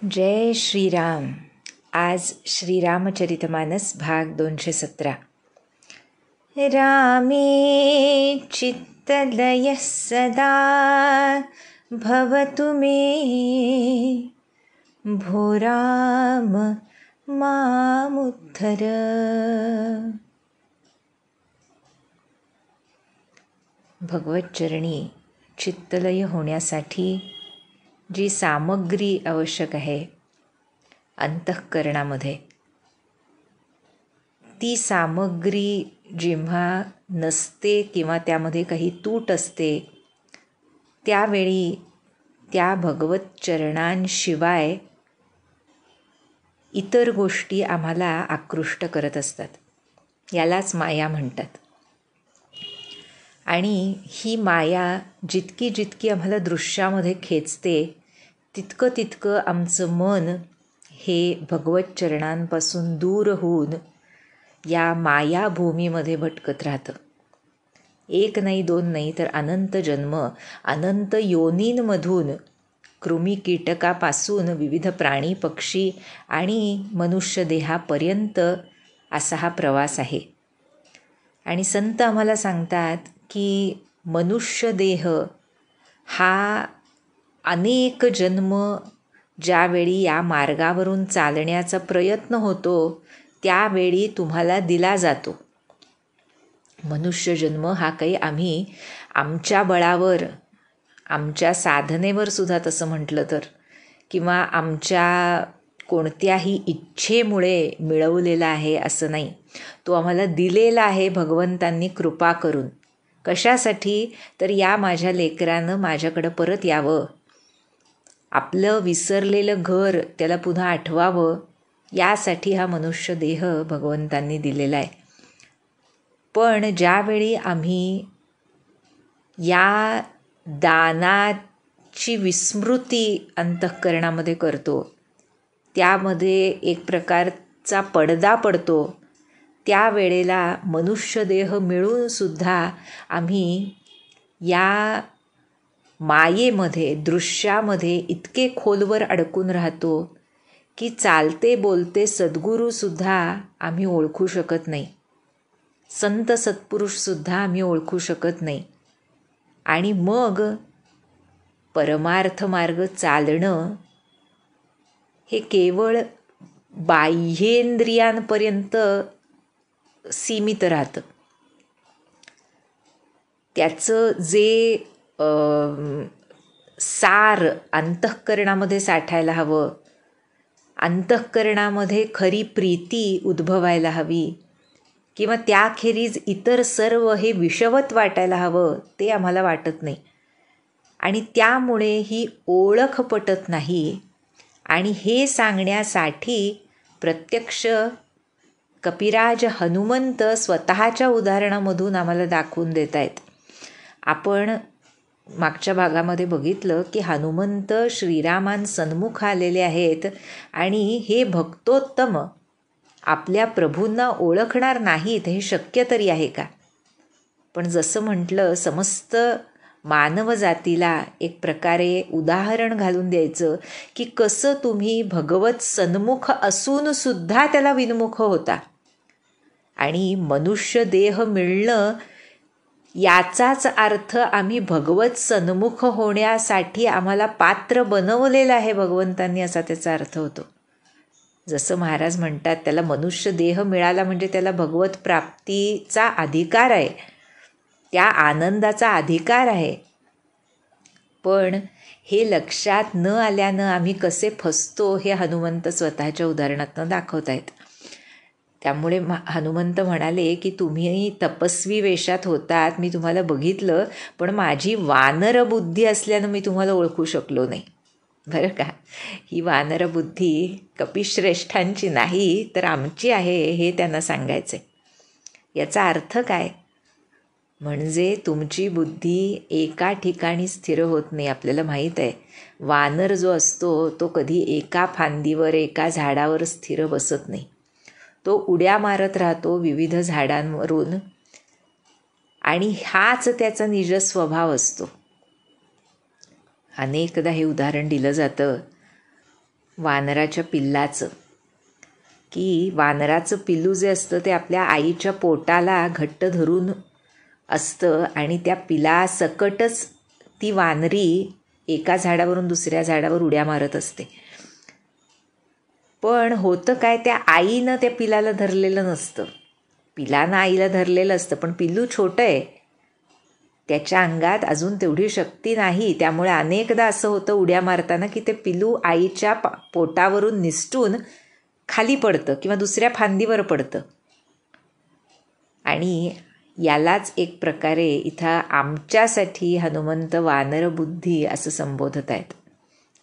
जय श्रीराम. आज श्रीरामचरितमानस भाग 217. रामे चित्तलयः सदा भवतु मे, भो राम मामुद्धर. भगवतचरणी चित्तलय होण्यासाठी जी सामग्री आवश्यक आहे अंतःकरणामध्ये, ती सामग्री जेव्हा नसते किंवा त्यामध्ये काही तूट असते, त्यावेळी त्या भगवत चरणांशिवाय इतर गोष्टी आम्हाला आकृष्ट करत असतात. यालाच माया म्हणतात. आणि ही माया जितकी जितकी आम्हाला दृश्यामध्ये खेचते, तितकं तितकं आमचं मन हे भगवत चरणांपासून दूर होऊन या मायाभूमीमध्ये भटकत राहतं. एक नाही, दोन नाही, तर अनंत जन्म, अनंत योनींमधून कृमी कीटकापासून विविध प्राणी पक्षी आणि मनुष्य देहापर्यंत असा हा प्रवास आहे. आणि संत आम्हाला सांगतात की मनुष्य देह हा अनेक जन्म ज्यावेळी या मार्गावरून चालण्याचा प्रयत्न होतो, त्यावेळी तुम्हाला दिला जातो. मनुष्य जन्म हा काही आम्ही आमच्या बळावर, आमच्या साधनेवर सुद्धा तसं म्हटलं तर, किंवा आमच्या कोणत्याही इच्छेमुळे मिळवलेला आहे असं नाही. तो आम्हाला दिलेला आहे भगवंतांनी कृपा करून. कशासाठी? तर या माझ्या लेकरानं माझ्याकडं परत यावं, आपलं विसरलेलं घर त्याला पुन्हा आठवावं, यासाठी हा मनुष्य देह भगवंतांनी दिलेला आहे. पण ज्यावेळी आम्ही या दानाची विस्मृती अंतःकरणामध्ये करतो, त्यामध्ये एक प्रकारचा पडदा पडतो, त्यावेळेला मनुष्य देह मिळूनसुद्धा आम्ही या मायेमध्ये, दृश्यामध्ये इतके खोलवर अडकून राहतो की चालते बोलते सद्गुरूसुद्धा आम्ही ओळखू शकत नाही, संत सत्पुरुषसुद्धा आम्ही ओळखू शकत नाही. आणि मग परमार्थ मार्ग चालणं हे केवळ बाह्येंद्रियांपर्यंत सीमित राहतं. त्याचं जे सार अंतःकरणामध्ये साठायला हवं, अंतःकरणामध्ये खरी प्रीती उद्भवायला हवी, किंवा त्याखेरीज इतर सर्व हे विषवत वाटायला हवं, ते आम्हाला वाटत नाही. आणि त्यामुळे ही ओळख पटत नाही. आणि हे सांगण्यासाठी प्रत्यक्ष कपिराज हनुमंत स्वतःच्या उदाहरणामधून आम्हाला दाखवून देत आहेत. आपण मागच्या भागामध्ये बघितलं की हनुमंत श्रीरामांसन्मुख आलेले आहेत आणि हे भक्तोत्तम आपल्या प्रभूंना ओळखणार नाहीत, हे शक्य तरी आहे का? पण जसं म्हटलं, समस्त मानव जातीला एक प्रकारे उदाहरण घालून द्यायचं की कसं तुम्ही भगवत सन्मुख असूनसुद्धा त्याला विनमुख होता. आणि मनुष्य देह मिळणं याचाच अर्थ आम्ही भगवत सन्मुख होण्यासाठी आम्हाला पात्र बनवलेलं आहे भगवंतांनी, असा त्याचा अर्थ होतो. जसं महाराज म्हणतात, त्याला मनुष्य देह मिळाला म्हणजे त्याला भगवत प्राप्तीचा अधिकार आहे, त्या आनंदाचा अधिकार आहे. पण हे लक्षात न आल्यानं आम्ही कसे फसतो हे हनुमंत स्वतःच्या उदाहरणातनं दाखवत आहेत. त्यामुळे हनुमंत म्हणाले की तुम्ही तपस्वी वेशात होतात, मी तुम्हाला बघितलं, पण माझी वानरबुद्धी असल्यानं मी तुम्हाला ओळखू शकलो नाही. बरं का? ही वानरबुद्धी कपिश्रेष्ठांची नाही तर आमची आहे, हे त्यांना सांगायचं आहे. याचा अर्थ काय? म्हणजे तुमची बुद्धी एका ठिकाणी स्थिर होत नाही. आपल्याला माहीत आहे, वानर जो असतो तो कधी एका फांदीवर, एका झाडावर स्थिर बसत नाही. तो उड्या मारत राहतो विविध झाडांवरून, आणि हाच त्याचा निज स्वभाव असतो. अनेकदा हे उदाहरण दिलं जातं वानराच्या पिल्लाचं, की वानराचं पिल्लू जे असतं ते आपल्या आईच्या पोटाला घट्ट धरून असतं आणि त्या पिलासकटच ती वानरी एका झाडावरून दुसऱ्या झाडावर उड्या मारत असते. पण होतं काय, त्या आईनं त्या पिलाला धरलेलं नसतं. पिलानं आईला धरलेलं असतं, पण पिल्लू छोटं आहे, त्याच्या अंगात अजून तेवढी शक्ती नाही. त्यामुळे अनेकदा असं होतं उड्या मारताना की ते पिल्लू आईच्या पोटावरून निसटून खाली पडतं किंवा दुसऱ्या फांदीवर पडतं. आणि यालाच एक प्रकारे इथं आमच्यासाठी हनुमंत वानरबुद्धी असं संबोधत आहेत,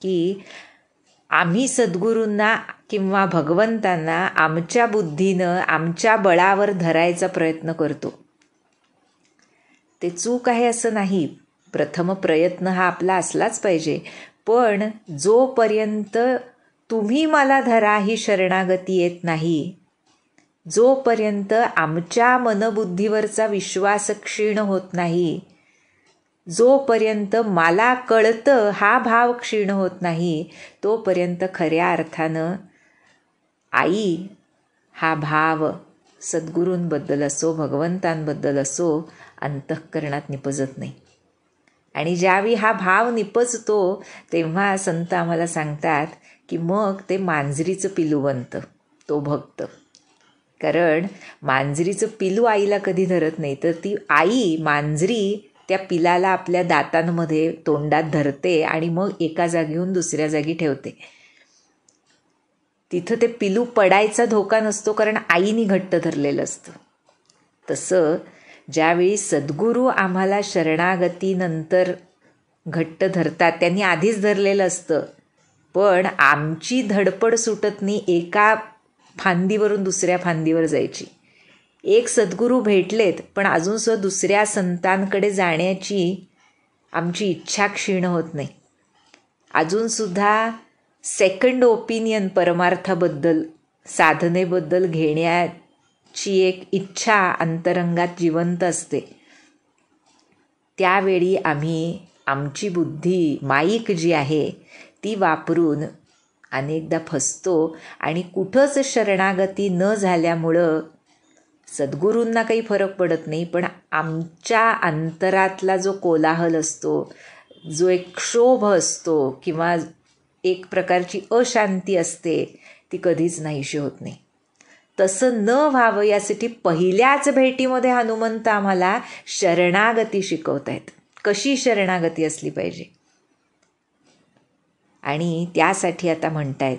की आम्ही सद्गुरूंना किंवा भगवंतांना आमच्या बुद्धीनं आमच्या बळावर धरायचा प्रयत्न करतो. ते चूक आहे असं नाही, प्रथम प्रयत्न हा आपला असलाच पाहिजे. पण जोपर्यंत तुम्ही मला धरा ही शरणागती येत नाही, जोपर्यंत आमच्या मनबुद्धीवरचा विश्वास क्षीण होत नाही, जोपर्यंत मला कळतं हा भाव क्षीण होत नाही, तोपर्यंत खऱ्या अर्थानं आई हा भाव सद्गुरूंबद्दल असो भगवंतांबद्दल असो अंतःकरणात निपजत नाही. आणि ज्यावेळी हा भाव निपजतो तेव्हा संत आम्हाला सांगतात की मग ते मांजरीचं पिलू बनतं, तो भक्त. कारण मांजरीचं पिलू आईला कधी धरत नाही, तर ती आई मांजरी त्या पिलाला आपल्या दातांमध्ये तोंडात धरते आणि मग एका जागेहून दुसऱ्या जागी ठेवते. तिथं ते पिलू पडायचा धोका नसतो, कारण आईनी घट्ट धरलेलं असतं. तसं ज्यावेळी सद्गुरू आम्हाला शरणागतीनंतर घट्ट धरतात, त्यांनी आधीच धरलेलं असतं, पण आमची धडपड सुटत नाही एका फांदीवरून दुसऱ्या फांदीवर जायची. एक सद्गुरू भेटलेत, पण अजूनसुद्धा दुसऱ्या संतांकडे जाण्याची आमची इच्छा क्षीण होत नाही. अजूनसुद्धा सेकंड ओपिनियन परमार्थाबद्दल, साधनेबद्दल घेण्याची एक इच्छा अंतरंगात जिवंत असते. त्यावेळी आम्ही आमची बुद्धी माईक जी आहे ती वापरून अनेकदा फसतो आणि कुठंच शरणागती न झाल्यामुळं सद्गुरूंना काही फरक पडत नाही, पण आमच्या अंतरातला जो कोलाहल असतो, जो एक क्षोभ असतो किंवा एक प्रकारची अशांती असते, ती कधीच नाहीशी होत नाही. तसं न व्हावं यासाठी पहिल्याच भेटीमध्ये हनुमंत आम्हाला शरणागती शिकवत आहेत, कशी शरणागती असली पाहिजे. आणि त्यासाठी आता म्हणतायत,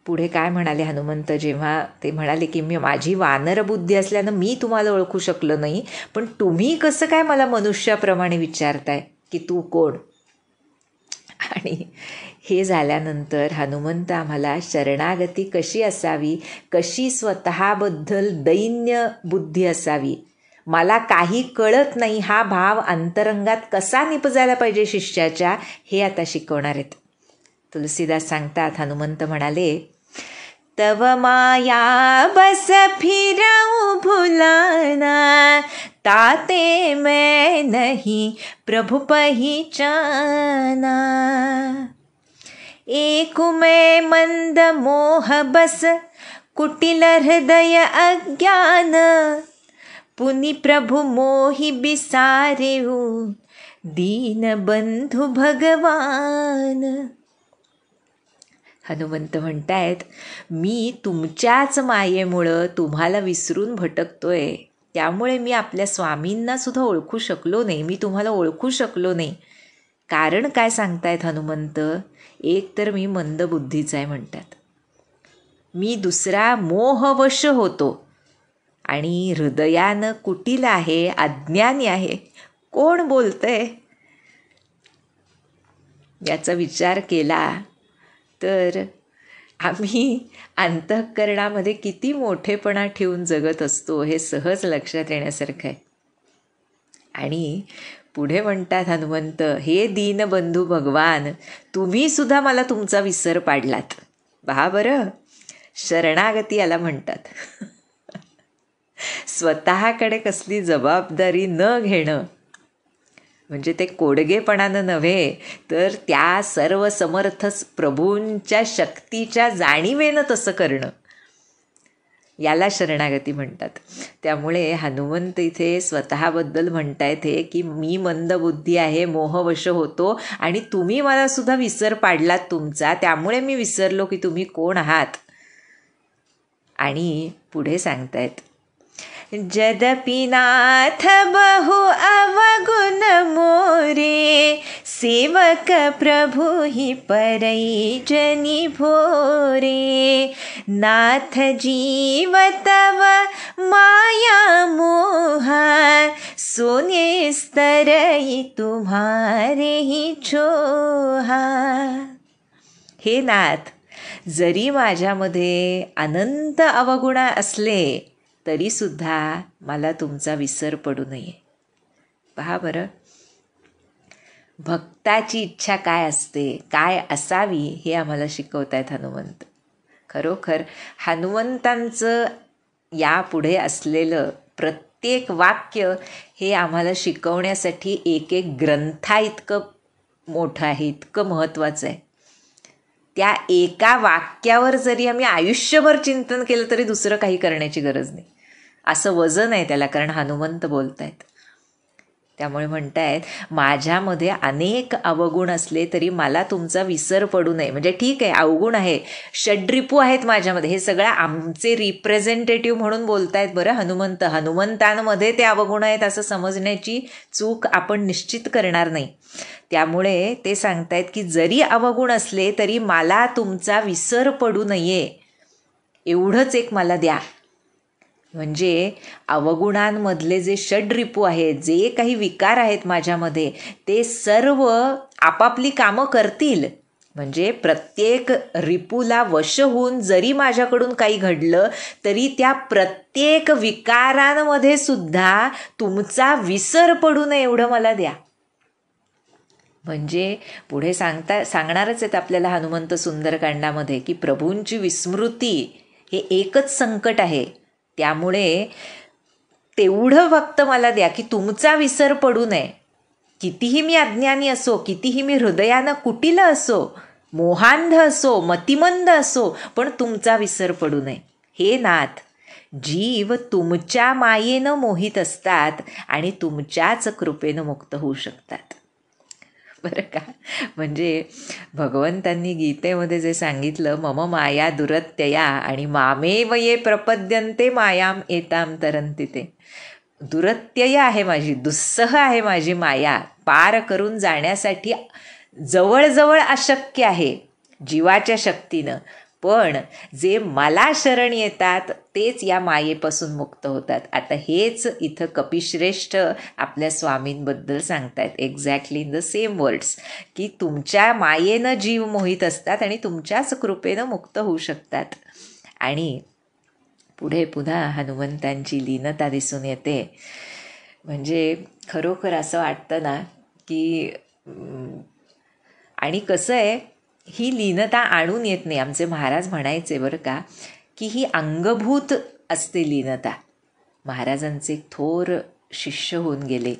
पुढे काय म्हणाले हनुमंत, जेव्हा ते म्हणाले की मी माझी वानरबुद्धी असल्यानं मी तुम्हाला ओळखू शकलो नाही, पण तुम्ही कसं काय मला मनुष्याप्रमाणे विचारताय की तू कोण. आणि हे झाल्यानंतर हनुमंत आम्हाला शरणागती कशी असावी, कशी स्वतःबद्दल दैन्य बुद्धी असावी, मला काही कळत नाही हा भाव अंतरंगात कसा निपजायला पाहिजे शिष्याच्या, हे आता शिकवणार आहेत. तुलसीदास सांगतात, हनुमंत म्हणाले, तव माया बस फिरऊ भुलाना, ताते मैं नहीं प्रभु पहिचाना, एक मैं मंद मोह बस कुटिल हृदय अज्ञान, पुनि प्रभु मोहि बिसारेऊ दीन बंधु भगवान. हनुमंत म्हणतायत, मी तुमच्याच मायेमुळं तुम्हाला विसरून भटकतोय, त्यामुळे मी आपल्या स्वामींना सुद्धा ओळखू शकलो नाही, मी तुम्हाला ओळखू शकलो नाही. कारण काय सांगतायत हनुमंत, एक तर मी मंदबुद्धीचा आहे म्हणतात, मी दुसरा मोहवश होतो आणि हृदयानं कुटील आहे, अज्ञानी आहे. कोण बोलतंय याचा विचार केला तर आम्ही अंतःकरणामध्ये किती मोठेपणा ठेवून जगत असतो हे सहज लक्षात येण्यासारखं आहे. आणि पुढे म्हणतात हनुमंत, हे दीनबंधू भगवान, तुम्ही सुद्धा मला तुमचा विसर पाडलात. पहा बरं, शरणागती याला म्हणतात. स्वतःकडे कसली जबाबदारी न घेणं, म्हणजे ते कोडगेपणानं नव्हे, तर त्या सर्व समर्थ प्रभूंच्या शक्तीच्या जाणीवेनं तसं करणं, याला शरणागती म्हणतात. त्यामुळे हनुमंत इथे स्वतःबद्दल म्हणतायत हे की मी मंदबुद्धी आहे, मोहवश होतो आणि तुम्ही मला सुद्धा विसर पाडलात तुमचा, त्यामुळे मी विसरलो की तुम्ही कोण आहात. आणि पुढे सांगतायत, जदपि नाथ बहु अवगुण मोरे, सेवक प्रभु ही परई जनी भोरे. नाथ जीव तव माया मोहा, सोने स्तरई तुम्हारे ही छोहा. हे नाथ, जरी माझ्यामध्ये अनंत अवगुण असले तरीसुद्धा मला तुमचा विसर पडू नये. पहा बरं, भक्ताची इच्छा काय असते, काय असावी, हे आम्हाला शिकवत आहेत हनुमंत. खरोखर हनुमंतांचं यापुढे असलेलं प्रत्येक वाक्य हे आम्हाला शिकवण्यासाठी एक एक ग्रंथा इतकं मोठं आहे, इतकं महत्त्वाचं आहे. त्या एका वाक्यावर जरी आम्ही आयुष्यभर चिंतन केलं तरी दुसरं काही करण्याची गरज नाही, असं वजन आहे त्याला, कारण हनुमंत बोलत आहेत. त्यामुळे म्हणतायत, माझ्यामध्ये अनेक अवगुण असले तरी मला तुमचा विसर पडू नये. म्हणजे ठीक आहे, अवगुण आहे, षड्रिपू आहेत माझ्यामध्ये, हे सगळं आमचे रिप्रेझेंटेटिव्ह म्हणून बोलतायत बरं हनुमंत. हनुमंतांमध्ये ते अवगुण आहेत असं समजण्याची चूक आपण निश्चित करणार नाही. त्यामुळे ते सांगतायत की जरी अवगुण असले तरी मला तुमचा विसर पडू नये, एवढंच एक मला द्या. म्हणजे अवगुणांमधले जे षड्रिपू आहेत, जे काही विकार आहेत माझ्यामध्ये, ते सर्व आपापली कामं करतील. म्हणजे प्रत्येक रिपूला वश होऊन जरी माझ्याकडून काही घडलं तरी त्या प्रत्येक विकारांमध्ये सुद्धा तुमचा विसर पडू नये एवढं मला द्या. म्हणजे पुढे सांगणारच आहेत आपल्याला हनुमंत सुंदरकांडामध्ये की प्रभूंची विस्मृती हे एकच संकट आहे. त्यामुळे तेवढं फक्त मला द्या की तुमचा विसर पडू नये. कितीही मी अज्ञानी असो, कितीही मी हृदयानं कुटिल असो, मोहांध असो, मतिमंद असो, पण तुमचा विसर पडू नये. हे नाथ, जीव तुमच्या मायेनं मोहित असतात आणि तुमच्याच कृपेनं मुक्त होऊ शकतात. बरं का, म्हणजे भगवंतांनी गीतेमध्ये जे सांगितलं, मम माया दुरत्यया आणि मामेव ये प्रपद्यन्ते मायाम एताम तरन्ति ते. दुरत्यय आहे माझी, दुस्सह आहे माझी माया, पार करून जाण्यासाठी जवळजवळ अशक्य आहे जीवाच्या शक्तीनं. पण जे मला शरण येतात तेच या मायेपासून मुक्त होतात. आता हेच इथं कपिश्रेष्ठ आपल्या स्वामींबद्दल सांगतायत, exactly in the same words, की तुमच्या मायेनं जीव मोहित असतात आणि तुमच्याच कृपेनं मुक्त होऊ शकतात. आणि पुढे पुन्हा हनुमंतांची लीनता दिसून येते. म्हणजे खरोखर असं वाटतं ना की, आणि कसं आहे, ही लीनता आणून येत नाही. आमचे महाराज म्हणायचे बरं का, की ही अंगभूत असते लीनता. महाराजांचे एक थोर शिष्य होऊन गेले,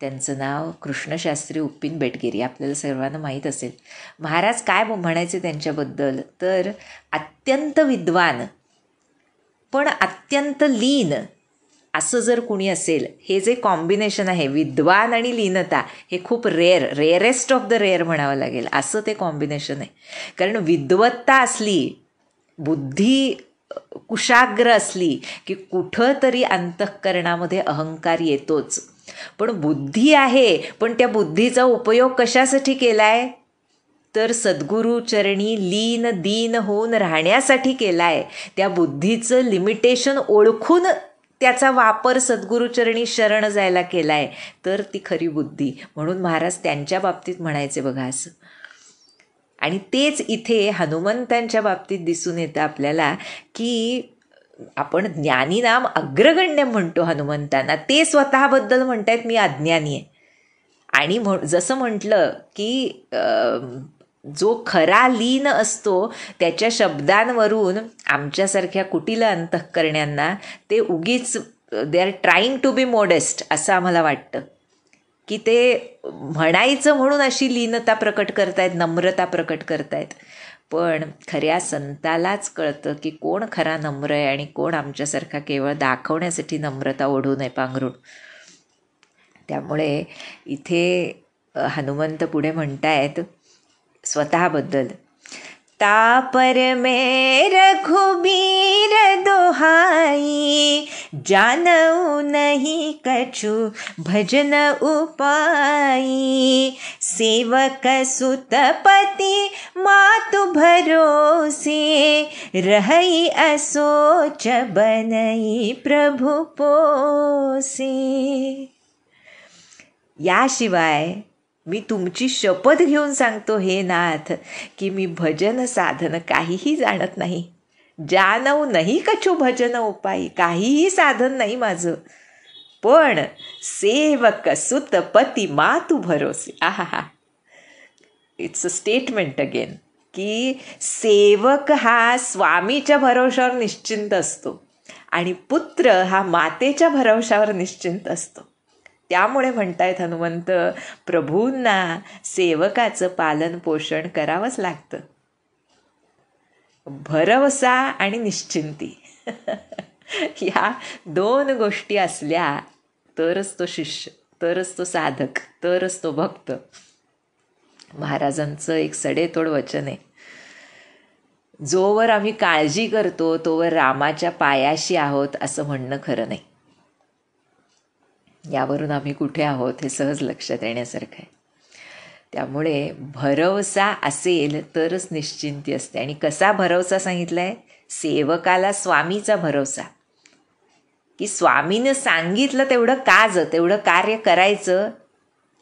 त्यांचं नाव कृष्णशास्त्री उप्पिन बेटगिरी, आपल्याला सर्वांना माहीत असेल. महाराज काय म्हणायचे त्यांच्याबद्दल, तर अत्यंत विद्वान पण अत्यंत लीन असं जर कुणी असेल, हे जे कॉम्बिनेशन आहे विद्वान आणि लीनता, हे खूप रेअरेस्ट ऑफ द रेअर म्हणावं लागेल, असं ते कॉम्बिनेशन आहे. कारण विद्वत्ता असली, बुद्धी कुशाग्र असली की कुठं तरी अंतःकरणामध्ये अहंकार येतोच. पण बुद्धी आहे, पण त्या बुद्धीचा उपयोग कशासाठी केला आहे, तर सद्गुरूचरणी लीन दीन होऊन राहण्यासाठी केला आहे. त्या बुद्धीचं लिमिटेशन ओळखून त्याचा वापर सद्गुरूचरणी शरण जायला केला आहे, तर ती खरी बुद्धी. म्हणून महाराज त्यांच्या बाबतीत म्हणायचे बघा असं. आणि तेच इथे हनुमंतांच्या बाबतीत दिसून येतं आपल्याला, की आपण ज्ञानी नाम अग्रगण्य म्हणतो हनुमंतांना, ते स्वतःबद्दल म्हणतायत मी अज्ञानी आहे. आणि जसं म्हटलं की जो खरा लीन असतो त्याच्या शब्दांवरून आमच्यासारख्या कुटिल अंतःकरण्यांना ते उगीच they are trying to be modest असं आम्हाला वाटतं. की ते म्हणायचं म्हणून अशी लीनता प्रकट करतायत, नम्रता प्रकट करतायत. पण खऱ्या संतालाच कळतं की कोण खरा नम्र आहे आणि कोण आमच्यासारखा केवळ दाखवण्यासाठी नम्रता ओढू नये पांघरून. त्यामुळे इथे हनुमंत पुढे म्हणतायत स्वतःबद्दल, तापर में रघुबीर दोहाई, जानऊ नहीं कछु भजन उपाई, सेवक सुत पति मातु भरोसे, रहई असोच बनई प्रभु पोसे. याशिवाय मी तुमची शपथ घेऊन सांगतो हे नाथ की मी भजन साधन काहीही जाणत नाही. जानऊ नाही कछु भजन उपाई, काहीही साधन नाही माझं. पण सेवक सुत पती मातु भरोसे. आहा, इट्स अ स्टेटमेंट अगेन की सेवक हा स्वामीच्या भरोशावर निश्चिंत असतो आणि पुत्र हा मातेच्या भरोशावर निश्चिंत असतो. त्यामुळे म्हणतायत हनुमंत, प्रभूंना सेवकाचं पालन पोषण करावंच लागतं. भरवसा आणि निश्चिंती या दोन गोष्टी असल्या तरच तो शिष्य, तरच तो साधक, तरच तो भक्त. महाराजांचं एक सडेतोड वचन आहे, जोवर आम्ही काळजी करतो तोवर रामाच्या पायाशी आहोत असं म्हणणं खरं नाही. यावरून आम्ही कुठे आहोत हे सहज लक्षात येण्यासारखं आहे. त्यामुळे भरवसा असेल तरच निश्चिंती असते. आणि कसा भरवसा सांगितला आहे? सेवकाला स्वामीचा भरवसा, की स्वामीनं सांगितलं तेवढं कार्य करायचं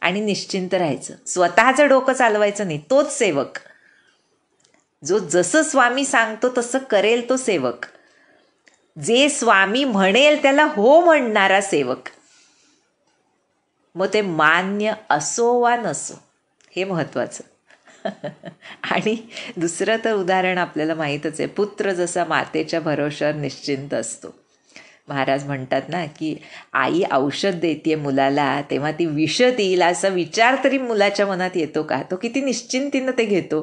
आणि निश्चिंत राहायचं. स्वतःचं डोकं चालवायचं नाही. तोच सेवक, जो जसं स्वामी सांगतो तसं करेल तो सेवक. जे स्वामी म्हणेल त्याला हो म्हणणारा सेवक. मग ते मान्य असो वा नसो हे महत्त्वाचं. आणि दुसरं तर उदाहरण आपल्याला माहीतच आहे, पुत्र जसा मातेच्या भरोशावर निश्चिंत असतो. महाराज म्हणतात ना की आई औषध देते मुलाला तेव्हा ती विष देईल असा विचार तरी मुलाच्या मनात येतो का? तो किती निश्चिंतीनं ते घेतो.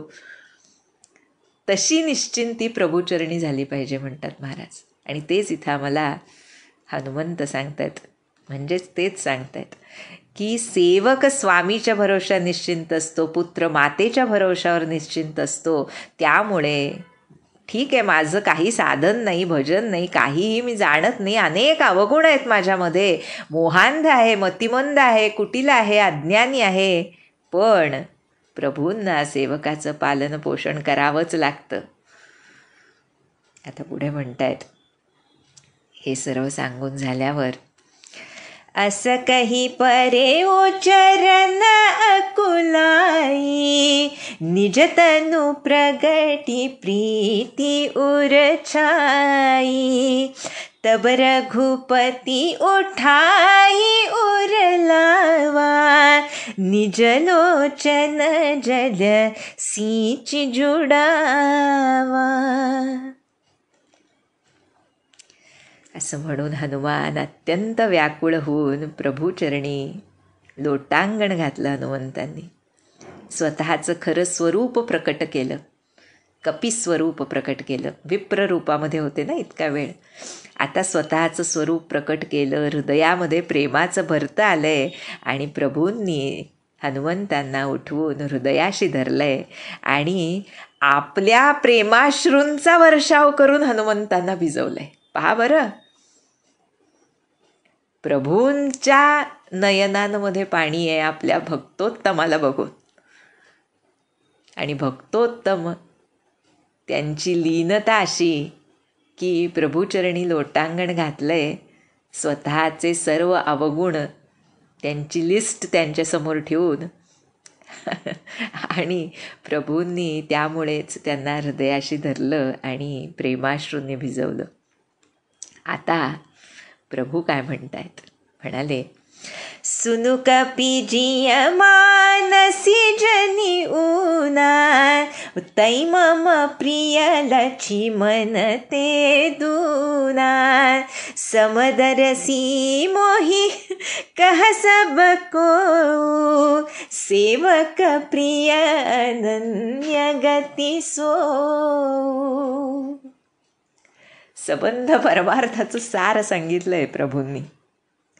तशी निश्चिंती प्रभूचरणी झाली पाहिजे म्हणतात महाराज. आणि तेच इथं आम्हाला हनुमंत सांगतात. म्हणजेच तेच सांगतायत की सेवक स्वामीच्या भरोशावर निश्चिंत असतो, पुत्र मातेच्या भरोशावर निश्चिंत असतो. त्यामुळे ठीक आहे, माझं काही साधन नाही, भजन नाही, काहीही मी जाणत नाही, अनेक अवगुण आहेत माझ्यामध्ये, मोहांध आहे, मतिमंद आहे, कुटील आहे, अज्ञानी आहे, पण प्रभूंना सेवकाचं पालन पोषण करावंच लागतं. आता पुढे म्हणतायत, हे सर्व सांगून झाल्यावर, अस कही परे उचरण अकुलाई, निज तनु प्रगटी प्रीति उरछाई, तब रघुपति उठाई उरलावा, निज लोचन जल सींच जुडावा. असं म्हणून हनुमान अत्यंत व्याकुळ होऊन प्रभूचरणी लोटांगण घातलं. हनुमंतांनी स्वतःचं खरं स्वरूप प्रकट केलं, कपिस्वरूप प्रकट केलं. विप्र रूपामध्ये होते ना इतका वेळ, आता स्वतःचं स्वरूप प्रकट केलं. हृदयामध्ये प्रेमाचं भरतं आलं आहे आणि प्रभूंनी हनुमंतांना उठवून हृदयाशी धरलं आहे आणि आपल्या प्रेमाश्रूंचा वर्षाव करून हनुमंतांना भिजवलं आहे. पहा बरं, प्रभूंच्या नयनांमध्ये पाणी आहे आपल्या भक्तोत्तमाला बघून. आणि भक्तोत्तम त्यांची लीनता अशी की प्रभूचरणी लोटांगण घातलंय, स्वतःचे सर्व अवगुण त्यांची लिस्ट त्यांच्यासमोर ठेवून आणि प्रभूंनी त्यामुळेच त्यांना हृदयाशी धरलं आणि प्रेमाश्रूंनी भिजवलं. आता प्रभू काय म्हणतायत? म्हणाले, सुनु कपीजिय मानसी जनी ऊना तै मम प्रिय लक्ष्मण ते दूना समदरसी मोहि कह सब को सेवक प्रिय अनन्य गती सो. संबंध परमार्थाचं सार सांगितलंय प्रभूंनी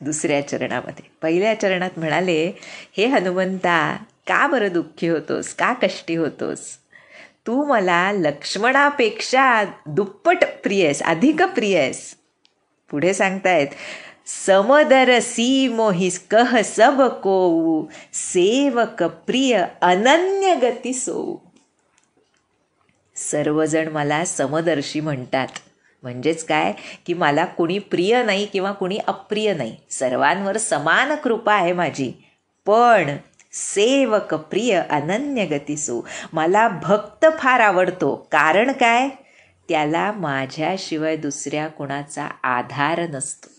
दुसऱ्या चरणामध्ये. पहिल्या चरणात म्हणाले, हे हनुमंता, का बरं दुःखी होतोस, का कष्टी होतोस, तू मला लक्ष्मणापेक्षा दुप्पट प्रिय आहेस, अधिक प्रिय आहेस. पुढे सांगतायत, समदरसी मोहिस कह सब को सेवक प्रिय अनन्य गती सो. सर्वजण मला समदर्शी म्हणतात. म्हणजेच काय की मला कुणी प्रिय नाही किंवा कुणी अप्रिय नाही, सर्वांवर समान कृपा आहे माझी. पण सेवक प्रिय अनन्य गतीसो, मला भक्त फार आवडतो. कारण काय, त्याला माझ्याशिवाय दुसऱ्या कुणाचा आधार नसतो.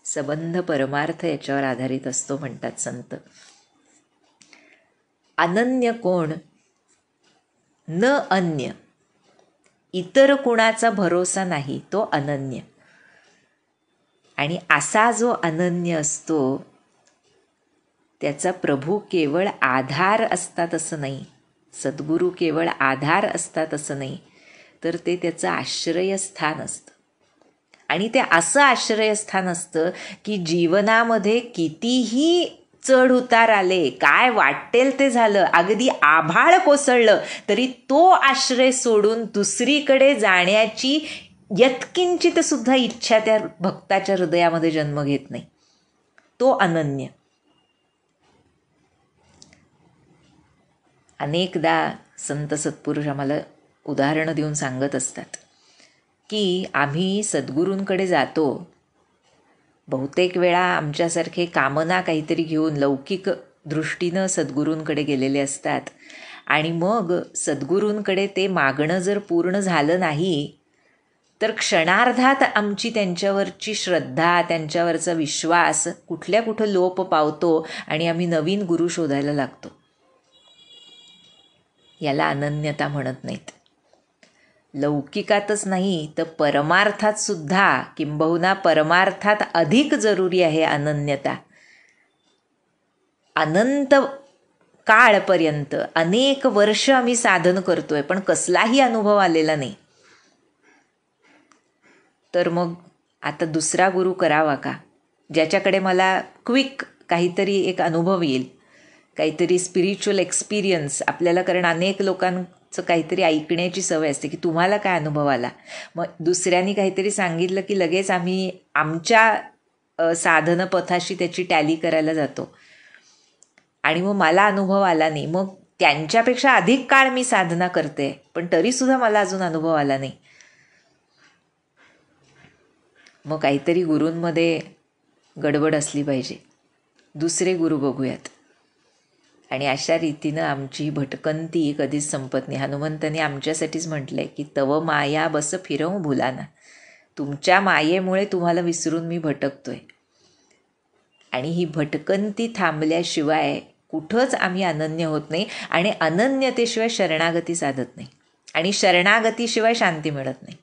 संबंध परमार्थ याच्यावर आधारित असतो म्हणतात संत. अनन्य कोण, न अन्य, इतर कुणाचा भरोसा नाही, तो अनन्य. आणि असा जो अनन्य असतो त्याचा प्रभू केवळ आधार असतात असं नाही, सद्गुरू केवळ आधार असतात असं नाही, तर ते त्याचं आश्रयस्थान असतं. आणि ते असं आश्रयस्थान असतं की जीवनामध्ये कितीही चढ उतार आले, काय वाटेल ते झालं, अगदी आभाळ कोसळलं, तरी तो आश्रय सोडून दुसरीकडे जाण्याची यत्किंचित सुद्धा इच्छा त्या भक्ताच्या हृदयामध्ये जन्म घेत नाही. तो अनन्य. अनेकदा संत सत्पुरुष आम्हाला उदाहरणं देऊन सांगत असतात की आम्ही सद्गुरूंकडे जातो, बहुतेक वेळा आमच्यासारखे कामना काहीतरी घेऊन लौकिक दृष्टीनं सद्गुरूंकडे गेलेले असतात. आणि मग सद्गुरूंकडे ते मागणं जर पूर्ण झालं नाही तर क्षणार्धात आमची त्यांच्यावरची श्रद्धा, त्यांच्यावरचा विश्वास कुठं लोप पावतो आणि आम्ही नवीन गुरु शोधायला लागतो. याला अनन्यता म्हणत नाहीत. लौकिकातच नाही तर परमार्थात सुद्धा, किंबहुना परमार्थात अधिक जरुरी आहे अनन्यता. अनंत काळपर्यंत अनेक वर्ष आम्ही साधन करतोय पण कसलाही अनुभव आलेला नाही, तर मग आता दुसरा गुरु करावा का, ज्याच्याकडे मला क्विक काहीतरी एक अनुभव येईल, काहीतरी स्पिरिच्युअल एक्सपिरियन्स आपल्याला. कारण अनेक लोकांचं काहीतरी ऐकण्याची सवय असते की तुम्हाला काय अनुभव आला, मग दुसऱ्यांनी काहीतरी सांगितलं की लगेच आम्ही आमच्या साधनपथाशी त्याची टॅली करायला जातो. आणि मग मला अनुभव आला नाही, मग त्यांच्यापेक्षा अधिक काळ मी साधना करते पण तरीसुद्धा मला अजून अनुभव आला नाही. मग काहीतरी गुरूंमध्ये गडबड असली पाहिजे, दुसरे गुरु बघूयात. आणि अशा रीतीनं आमची भटकंती कधीच संपत नाही. हनुमंतांनी आमच्यासाठीच म्हटलंय की तव माया बस फिरवू भुलाना, तुमच्या मायेमुळे तुम्हाला विसरून मी भटकतोय. आणि ही भटकंती थांबल्याशिवाय कुठंच आम्ही अनन्य होत नाही. आणि अनन्यतेशिवाय शरणागती साधत नाही, आणि शरणागतीशिवाय शांती मिळत नाही.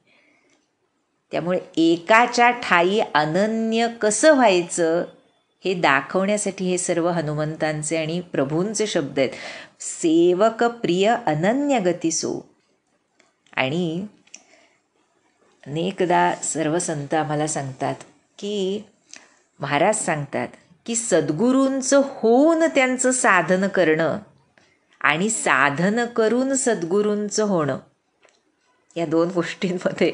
त्यामुळे एकाच्या ठाई अनन्य कसं व्हायचं हे दाखवण्यासाठी हे सर्व हनुमंतांचे आणि प्रभूंचे शब्द आहेत. सेवक प्रिय अनन्य गती सो. आणि अनेकदा सर्व संत आम्हाला सांगतात की, महाराज सांगतात की सद्गुरूंचं होऊन त्यांचं साधन करणं आणि साधन करून सद्गुरूंचं होणं, या दोन गोष्टींमध्ये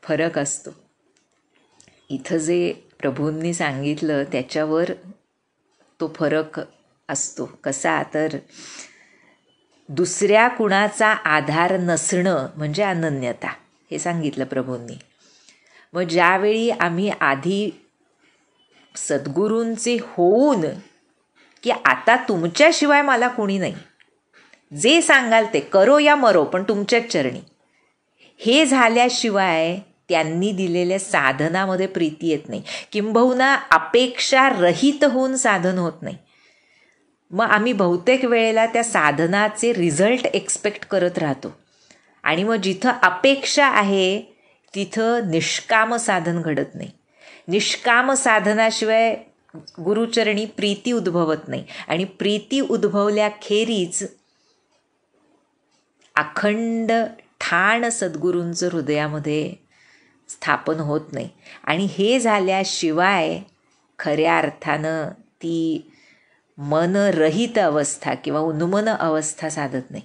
फरक असतो. इथं जे प्रभूंनी सांगितलं त्याच्यावर तो फरक असतो. कसा, तर दुसऱ्या कुणाचा आधार नसणं म्हणजे अनन्यता, हे सांगितलं प्रभूंनी. मग ज्यावेळी आम्ही आधी सद्गुरूंचे होऊन की आता तुमच्याशिवाय मला कोणी नाही, जे सांगाल ते करो या मरो पण तुमच्याच चरणी, हे झाल्याशिवाय त्यांनी दिलेल्या साधनामध्ये प्रीती येत नाही, किंबहुना अपेक्षा रहित होऊन साधन होत नाही. मग आम्ही बहुतेक वेळेला त्या साधनाचे रिझल्ट एक्सपेक्ट करत राहतो आणि मग जिथं अपेक्षा आहे तिथं निष्काम साधन घडत नाही. निष्काम साधनाशिवाय गुरुचरणी प्रीती उद्भवत नाही आणि प्रीती उद्भवल्याखेरीज अखंड ठाण सद्गुरूंचं हृदयामध्ये स्थापन होत नाही. आणि हे झाल्याशिवाय खऱ्या अर्थानं ती मनरहित अवस्था किंवा उन्मन अवस्था साधत नाही.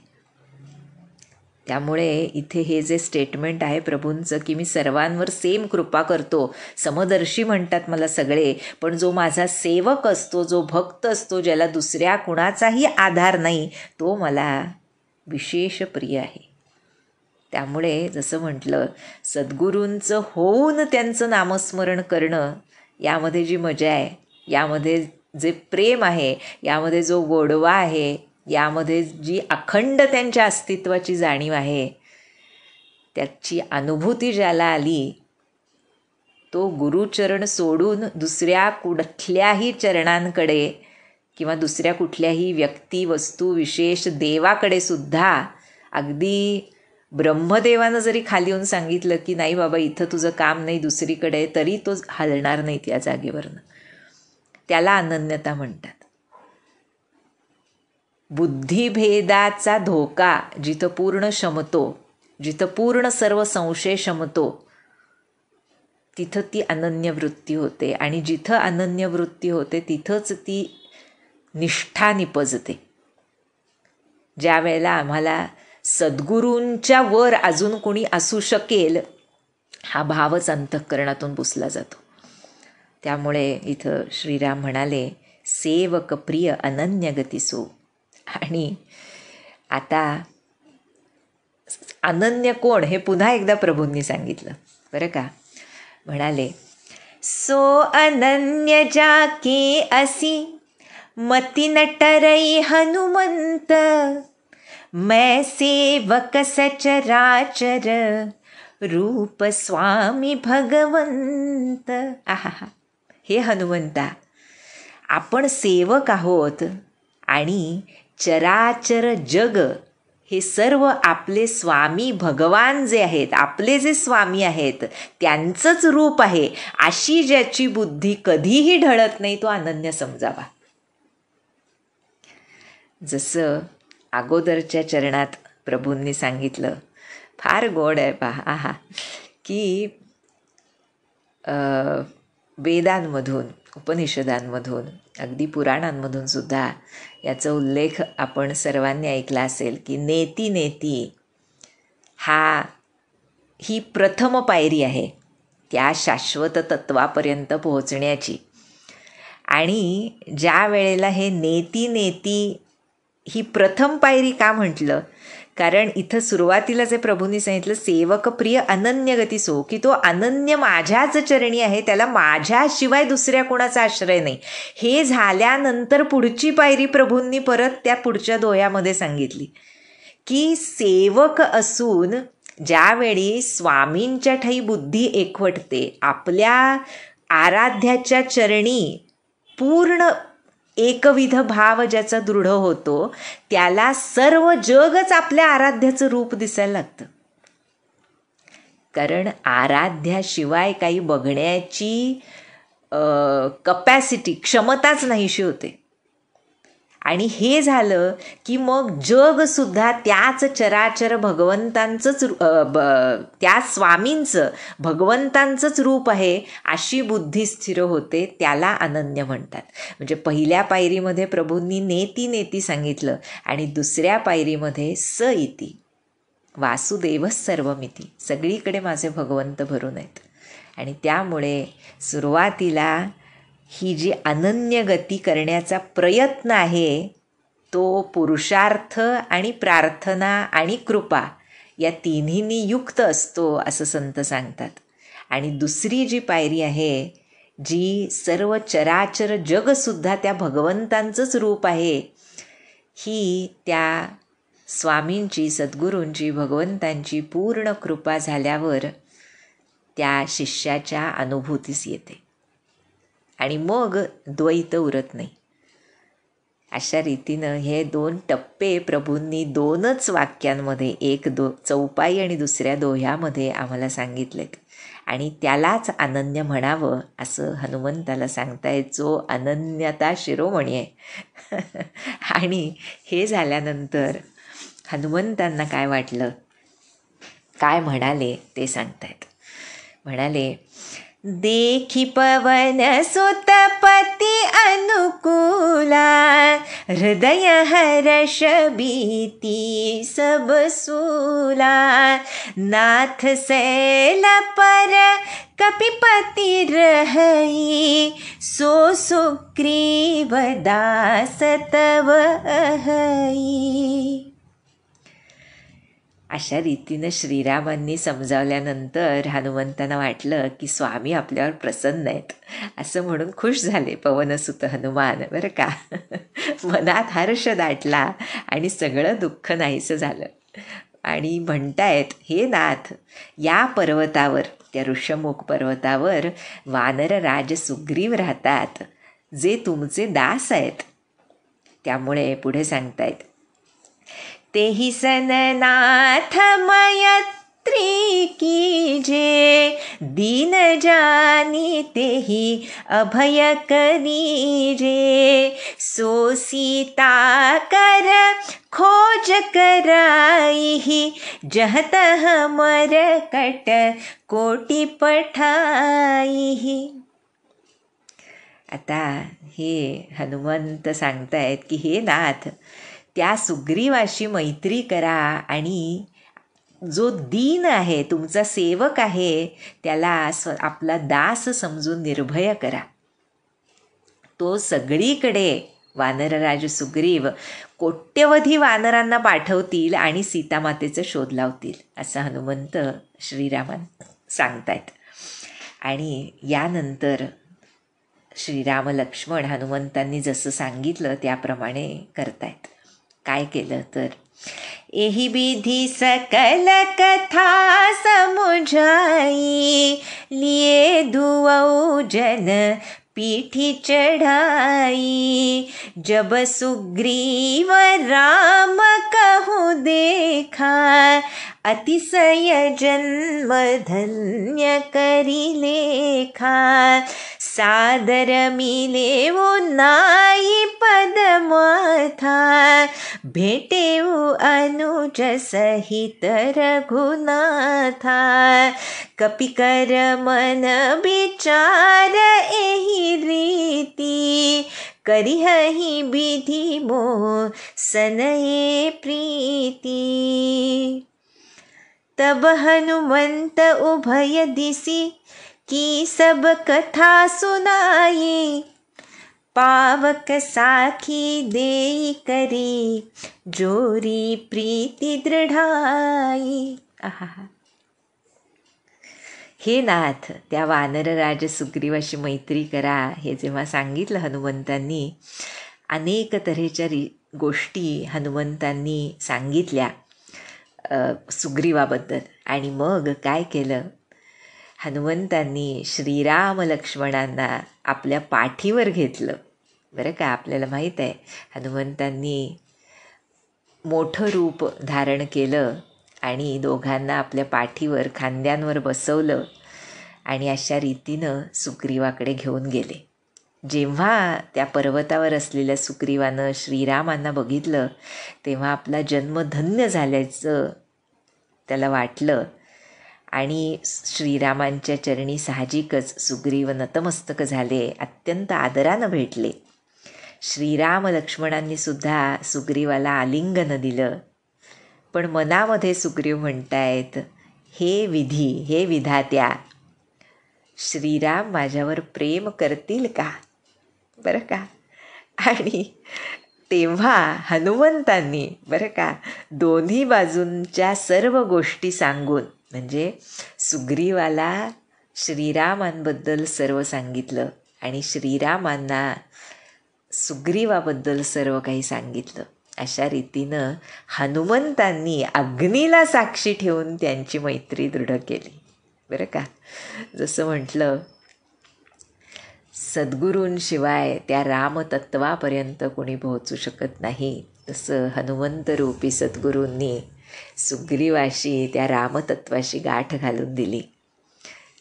त्यामुळे इथे हे जे स्टेटमेंट आहे प्रभूंचं की मी सर्वांवर सेम कृपा करतो, समदर्शी म्हणतात मला सगळे, पण जो माझा सेवक असतो, जो भक्त असतो, ज्याला दुसऱ्या कुणाचाही आधार नाही, तो मला विशेष प्रिय आहे. त्यामुळे जसं म्हटलं, सद्गुरूंचं होऊन त्यांचं नामस्मरण करणं यामध्ये जी मजा आहे, यामध्ये जे प्रेम आहे, यामध्ये जो गोडवा आहे, यामध्ये जी अखंड त्यांच्या अस्तित्वाची जाणीव आहे, त्याची अनुभूती ज्याला आली तो गुरुचरण सोडून दुसऱ्या कुठल्याही चरणांकडे किंवा दुसऱ्या कुठल्याही व्यक्ती, वस्तू, विशेष देवाकडे सुद्धा, अगदी ब्रह्मदेवानं जरी खाली येऊन सांगितलं की नाही बाबा इथं तुझं काम नाही दुसरीकडे, तरी तो हलणार नाही त्या जागेवरनं. त्याला अनन्यता म्हणतात. बुद्धिभेदाचा धोका जिथं पूर्ण शमतो, जिथं पूर्ण सर्व संशय शमतो, तिथं ती अनन्य वृत्ती होते. आणि जिथं अनन्य वृत्ती होते तिथंच ती निष्ठा निपजते. ज्या वेळेला आम्हाला सद्गुरूंच्या वर अजून कोणी असू शकेल हा भावच अंतःकरणातून पुसला जातो. त्यामुळे इथं श्रीराम म्हणाले सेवक प्रिय अनन्य गतिसो. आणि आता अनन्य कोण हे पुन्हा एकदा प्रभूंनी सांगितलं बरं का. म्हणाले सो अनन्य जाके असी मती नटरई हनुमंत, मैं सेवक सचराचर रूप स्वामी भगवंत. आहा, हे हनुमंता, आपण सेवक आहोत आणि चराचर जग हे सर्व आपले स्वामी भगवान जे आहेत, आपले जे स्वामी आहेत त्यांचंच रूप आहे, अशी ज्याची बुद्धी कधीही ढळत नाही तो अनन्य समजावा. जसं अगोदरच्या चरणात प्रभूंनी सांगितलं, फार गोड आहे पहा. आहा, की वेदांमधून, उपनिषदांमधून, अगदी पुराणांमधून सुद्धा याचा उल्लेख आपण सर्वांनी ऐकला असेल की नेती नेती ही प्रथम पायरी आहे त्या शाश्वत तत्वापर्यंत पोहोचण्याची. आणि ज्या वेळेला हे नेती नेती ही प्रथम पायरी का म्हटलं, कारण इथं सुरुवातीला जे प्रभूंनी सांगितलं सेवक प्रिय अनन्य गती सो, की तो अनन्य माझ्याच चरणी आहे, त्याला माझ्याशिवाय दुसऱ्या कोणाचा आश्रय नाही. हे झाल्यानंतर पुढची पायरी प्रभूंनी परत त्या पुढच्या दोह्यामध्ये सांगितली की सेवक असून ज्यावेळी स्वामींच्या ठाई बुद्धी एकवटते, आपल्या आराध्याच्या चरणी पूर्ण एकविध भाव ज्याचा दृढ होतो, त्याला सर्व जगच आपल्या आराध्याचं रूप दिसायला लागतं. कारण आराध्याशिवाय काही बघण्याची कपॅसिटी, क्षमताच नाहीशी होते. आणि हे झालं की मग जगसुद्धा त्याच चराचर भगवंतांचंच, त्या स्वामींचं, भगवंतांचंच रूप आहे अशी बुद्धी स्थिर होते. त्याला अनन्य म्हणतात. म्हणजे पहिल्या पायरीमध्ये प्रभूंनी नेती नेती सांगितलं आणि दुसऱ्या पायरीमध्ये स इति वासुदेवच सर्वमिती, सगळीकडे माझे भगवंत भरून आहेत. आणि त्यामुळे सुरुवातीला ही जी अनन्य गती करण्याचा प्रयत्न आहे तो पुरुषार्थ आणि प्रार्थना आणि कृपा या तिन्हींनी युक्त असतो असं संत सांगतात. आणि दुसरी जी पायरी आहे जी सर्व चराचर जगसुद्धा त्या भगवंतांचंच रूप आहे, ही त्या स्वामींची, सद्गुरूंची, भगवंतांची पूर्ण कृपा झाल्यावर त्या शिष्याच्या अनुभूतीस येते आणि मग द्वैत उरत नाही. अशा रीतीनं हे 2 टप्पे प्रभूंनी 2च वाक्यांमध्ये, एक चौपाई आणि दुसऱ्या दोह्यामध्ये आम्हाला सांगितलेत. आणि त्यालाच अनन्य म्हणावं असं हनुमंताला सांगतायत, जो अनन्यता शिरोमणी आहे. आणि हे झाल्यानंतर हनुमंतांना काय वाटलं, काय म्हणाले ते सांगतायत. म्हणाले, देखी पवन सुतपती अनुकूला, हृदय हर्ष भीती सब सूला, नाथ सैल पर कपिपति रहई, सो सुग्रीव दास तव अहई. अशा रीतीनं श्रीरामांनी समजावल्यानंतर हनुमंतांना वाटलं की स्वामी आपल्यावर प्रसन्न आहेत असं म्हणून खुश झाले पवनसुत हनुमान. बरं का, मनात हर्ष दाटला आणि सगळं दुःख नाहीसं झालं. आणि म्हणतायत, हे नाथ, या पर्वतावर, त्या ऋषमुख पर्वतावर वानरराज सुग्रीव राहतात, जे तुमचे दास आहेत. त्यामुळे पुढे सांगतायत, तेहि सननाथ मैत्री कीजे, दीन जानी तेहि अभय करीजे, सो सीता कर खोज कराई, जहत हमर कट कोटि पठाई. आता हे हनुमंत सांगतायत की हे नाथ, त्या सुग्रीवाशी मैत्री करा आणि जो दीन आहे, तुमचा सेवक आहे, त्याला आपला दास समजून निर्भय करा. तो सगळीकडे, वानरराज सुग्रीव कोट्यवधी वानरांना पाठवतील आणि सीतामातेचा शोध लावतील असं हनुमंत श्रीरामान सांगतायत. आणि यानंतर श्रीराम लक्ष्मण हनुमंतांनी जसं सांगितलं त्याप्रमाणे करतायत. काय केलं तर, एही विधी सकल कथा समुझाई, लिए दुऔ जन पीठी चढ़ाई, जब सुग्रीव राम कहु देखा, अतिशय जन्म धन्य करी लेखा, सादर मिले वो नाई पद माथा, भेटेऊ अनुज सहित रघुनाथा, कपिकर मन विचार एहि रीति, करिहहि विधि मोह सनये प्रीति. तब हनुमंत उभय दिसि की सब कथा सुनाई, पावक साखी देई करी, जोरी प्रीति दृढ़ाई. आहा, हे नाथ, त्या वानरराज सुग्रीवाशी मैत्री करा हे जेव्हा सांगितलं हनुमंतांनी, अनेक तऱ्हेच्या गोष्टी हनुमंतांनी सांगितल्या सुग्रीवाबद्दल. आणि मग काय केलं, हनुमंतांनी श्रीराम लक्ष्मणांना आपल्या पाठीवर घेतलं. बरं का, आपल्याला माहीत आहे हनुमंतांनी मोठं रूप धारण केलं आणि दोघांना आपल्या पाठीवर, खांद्यांवर बसवलं आणि अशा रीतीनं सुग्रीवाकडे घेऊन गेले. जेव्हा त्या पर्वतावर असलेल्या सुग्रीवानं श्रीरामांना बघितलं तेव्हा आपला जन्म धन्य झाल्याचं त्याला वाटलं आणि श्रीरामांच्या चरणी साहजिकच सुग्रीव नतमस्तक झाले, अत्यंत आदरानं भेटले. श्रीराम लक्ष्मणांनी सुद्धा सुग्रीवाला आलिंगन दिलं. पण मनामध्ये सुग्रीव म्हणतायत, हे विधी, हे विधात्या, श्रीराम माझ्यावर प्रेम करतील का? बरं का. आणि तेव्हा हनुमंतांनी बरं का दोन्ही बाजूंच्या सर्व गोष्टी सांगून, म्हणजे सुग्रीवाला श्रीरामांबद्दल सर्व सांगितलं आणि श्रीरामांना सुग्रीवाबद्दल सर्व काही सांगितलं. अशा रीतीनं हनुमंतांनी अग्नीला साक्षी ठेवून त्यांची मैत्री दृढ केली. बरं का. जसं म्हटलं, सद्गुरूंशिवाय त्या रामतत्वापर्यंत कोणी पोहोचू शकत नाही, तसं हनुमंत रूपी सद्गुरूंनी सुग्रीवाशी त्या रामतत्वाशी गाठ घालून दिली.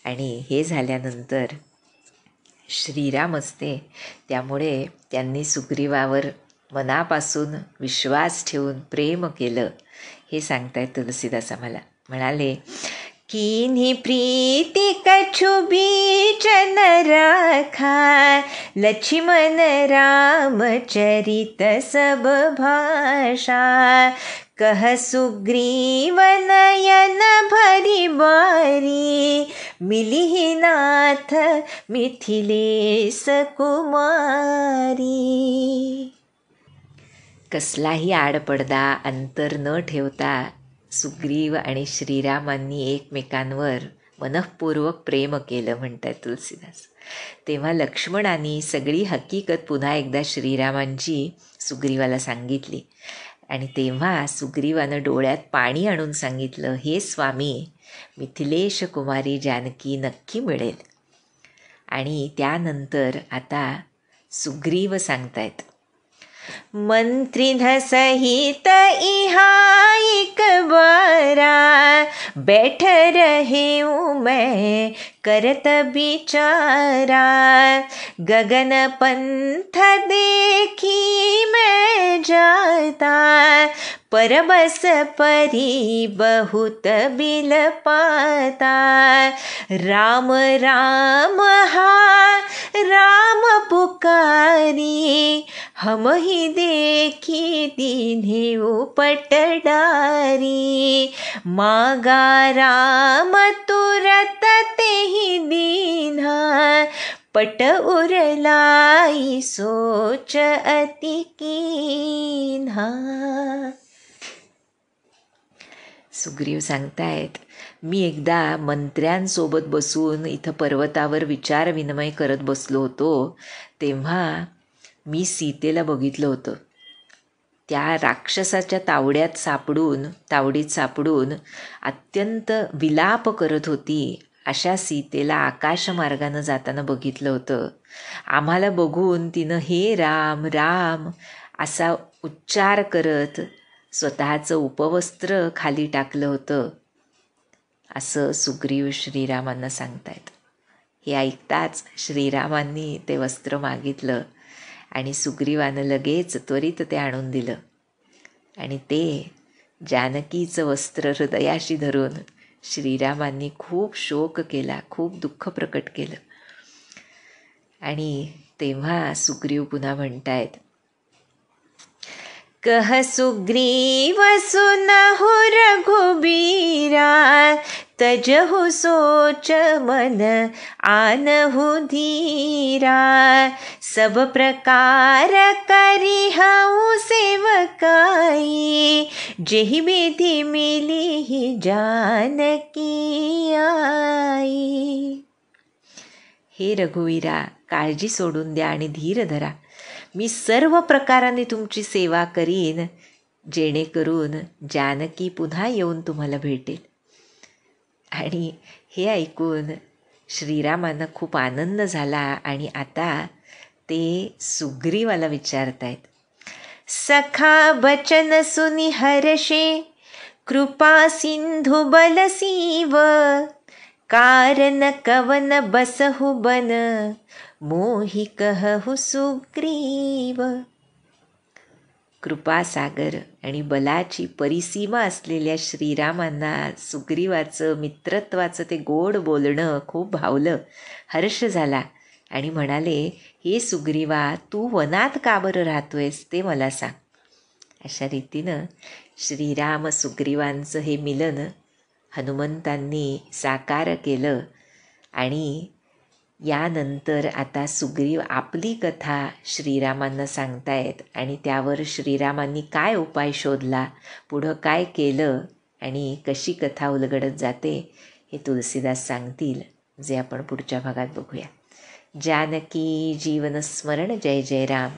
आणि हे झाल्यानंतर श्रीराम असते, त्यामुळे त्यांनी सुग्रीवावर मनापासून विश्वास ठेवून प्रेम केलं, हे सांगतायत तुलसीदास आम्हाला. म्हणाले, किन्ही प्रीति कछु बीचन राखा, लक्ष्मण राम चरित सब भाषा, कह सुग्रीव नयन भरी बारी, मिलिहि नाथ मिथिलेश कुमारी. कसलाही आडपडदा अंतर न ठेवता सुग्रीव आणि श्रीरामांनी एकमेकांवर मनःपूर्वक प्रेम केलं म्हणतात तुलसीदास. तेव्हा लक्ष्मणाने सगळी हकीकत पुन्हा एकदा श्रीरामांची सुग्रीवाला सांगितली. आणि तेव्हा सुग्रीवानं डोळ्यात पाणी आणून सांगितलं, हे स्वामी, मिथिलेश कुमारी जानकी नक्की मिळेल. आणि त्यानंतर आता सुग्रीव सांगतायत, मंत्रिध सहित इहाईक बारा, बैठ रहे मैं करत बिचारा, गगन पंथ देखी मैं जाता, परबस परी बहुत बिल पाता, राम राम हा राम पुकारी, हम ही देखी दीन्हे उपट डारी, मागा राम तुरत ते ही दीन्हा, पट उरलाई सोच अति कीन्हा. सुग्रीव सांगतायत, मी एकदा मंत्र्यांसोबत बसून इथं पर्वतावर विचार विनिमय करत बसलो होतो, तेव्हा मी सीतेला बघितलं होतं. त्या राक्षसाच्या तावडीत सापडून अत्यंत विलाप करत होती. अशा सीतेला आकाशमार्गानं जाताना बघितलं होतं. आम्हाला बघून तिनं हे राम राम असा उच्चार करत स्वतःचं उपवस्त्र खाली टाकलं होतं, असं सुग्रीव श्रीरामांना सांगतायत. हे ऐकताच श्रीरामांनी ते वस्त्र मागितलं आणि सुग्रीवानं लगेच त्वरित ते आणून दिलं. आणि ते जानकीचं वस्त्र हृदयाशी धरून श्रीरामांनी खूप शोक केला, खूप दुःख प्रकट केलं. आणि तेव्हा सुग्रीव पुन्हा म्हणतायत, कह सुग्रीव सुनहु रघुबीरा, तजहु सोच मन आनहु धीरा, सब प्रकार करिहउ सेवकाई, जेहि विधि मिलिहि जानकी आई. हे रघुवीरा, काळजी सोडून द्या आणि धीर धरा. मी सर्व प्रकाराने तुमची सेवा करीन, जेणेकरून जानकी पुन्हा येऊन तुम्हाला भेटेल. आणि हे ऐकून श्रीरामांना खूप आनंद झाला. आणि आता ते सुग्रीवाला विचारतायत, सखा बचन सुनि हर्षे, कृपा सिंधु बलसीव, कारण कवन बसहु बन, मोहि कहु सुग्रीव. कृपासागर आणि बलाची परिसीमा असलेल्या श्रीरामांना सुग्रीवाचं मित्रत्वाचं ते गोड बोलणं खूप भावलं, हर्ष झाला. आणि म्हणाले, हे सुग्रीवा, तू वनात का बरं राहतोयस ते मला सांग. अशा रीतीनं श्रीराम सुग्रीवांचं हे मिलन हनुमंतांनी साकार केलं. आणि यानंतर आता सुग्रीव आपली कथा श्रीरामांना सांगतायत. आणि त्यावर श्रीरामांनी काय उपाय शोधला, पुढं काय केलं आणि कशी कथा उलगडत जाते हे तुलसीदास सांगतील, जे आपण पुढच्या भागात बघूया. जानकी जीवन स्मरण. जय जय राम.